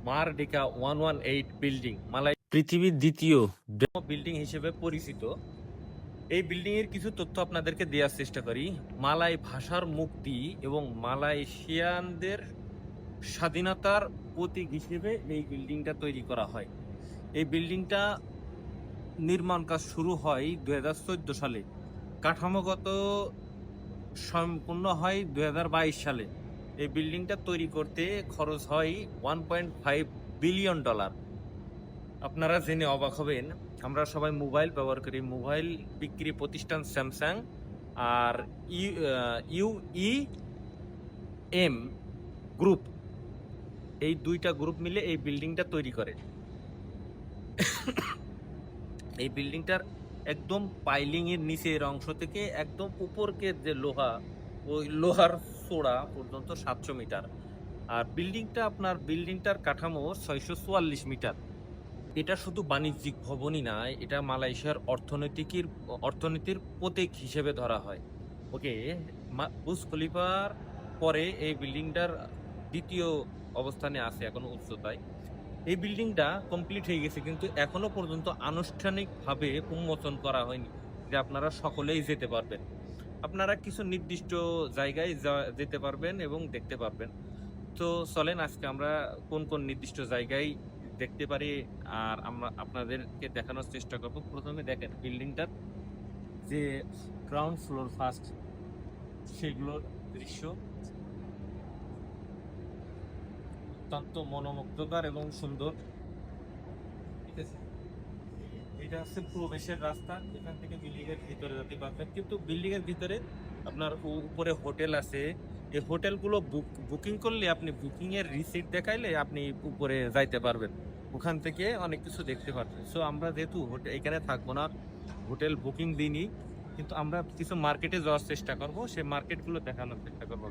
মারডিকা 118 building Malay পৃথিবীর দ্বিতীয় building হিসেবে পরিচিত। এই বিল্ডিং এর কিছু তথ্য আপনাদেরকে দেওয়ার চেষ্টা করি। মালয় ভাষার মুক্তি এবং মালয়েশিয়ানদের স্বাধীনতার প্রতীক হিসেবে এই বিল্ডিংটা তৈরি করা হয়। এই বিল্ডিংটা নির্মাণ কাজ শুরু হয় 2014 সালে, কাঠামোগত সম্পূর্ণ হয় 2022 সালে। এই বিল্ডিংটা তৈরি করতে খরচ হয় $1.5 বিলিয়ন। আপনারা জেনে অবাক হবেন, আমরা সবাই মোবাইল ব্যবহার করি, মোবাইল বিক্রি প্রতিষ্ঠান স্যামসাং আর ইউইএম গ্রুপ, এই দুইটা গ্রুপ মিলে এই বিল্ডিংটা তৈরি করে। এই বিল্ডিংটার একদম পাইলিং এর নিচের অংশ থেকে একদম উপরকে যে লোহা, ওই লোহার চোড়া পর্যন্ত 700 মিটার। আর বিল্ডিংটার কাঠামো 644 মিটার। এটা শুধু বাণিজ্যিক ভবনই না, এটা মালয়েশিয়ার অর্থনীতির প্রতীক হিসেবে ধরা হয়। ওকে, বুর্জ খলিফার পরে এই বিল্ডিংটার দ্বিতীয় অবস্থানে আছে এখন উচ্চতায়। এই বিল্ডিংটা কমপ্লিট হয়ে গেছে, কিন্তু এখনো পর্যন্ত আনুষ্ঠানিকভাবে উন্মোচন করা হয়নি যে আপনারা সকলেই যেতে পারবেন। আপনারা কিছু নির্দিষ্ট জায়গায় যেতে পারবেন এবং দেখতে পারবেন। তো চলেন আজকে আমরা কোন কোন নির্দিষ্ট জায়গায় দেখতে পারি আর আমরা আপনাদেরকে দেখানোর চেষ্টা করব। প্রথমে দেখেন বিল্ডিংটার যে গ্রাউন্ড ফ্লোর ফার্স্ট, সেগুলোর দৃশ্য অত্যন্ত মনোমুগ্ধকর এবং সুন্দর। ঠিক আছে, এটা হচ্ছে প্রবেশের রাস্তা, এখান থেকে বিল্ডিং এর ভিতরে যেতে পারবেন। কিন্তু বিল্ডিং এর ভিতরে আপনার উপরে হোটেল আছে। এই হোটেলগুলো বুকিং করলে, আপনি বুকিং এর রিসিট দেখাইলে আপনি উপরে যাইতে পারবেন, ওখান থেকে অনেক কিছু দেখতে পারবেন। সো আমরা যেহেতু এখানে থাকবো না, হোটেল বুকিং দিইনি, কিন্তু আমরা কিছু মার্কেটে যাওয়ার চেষ্টা করব, সেই মার্কেটগুলো দেখানোর চেষ্টা করবো।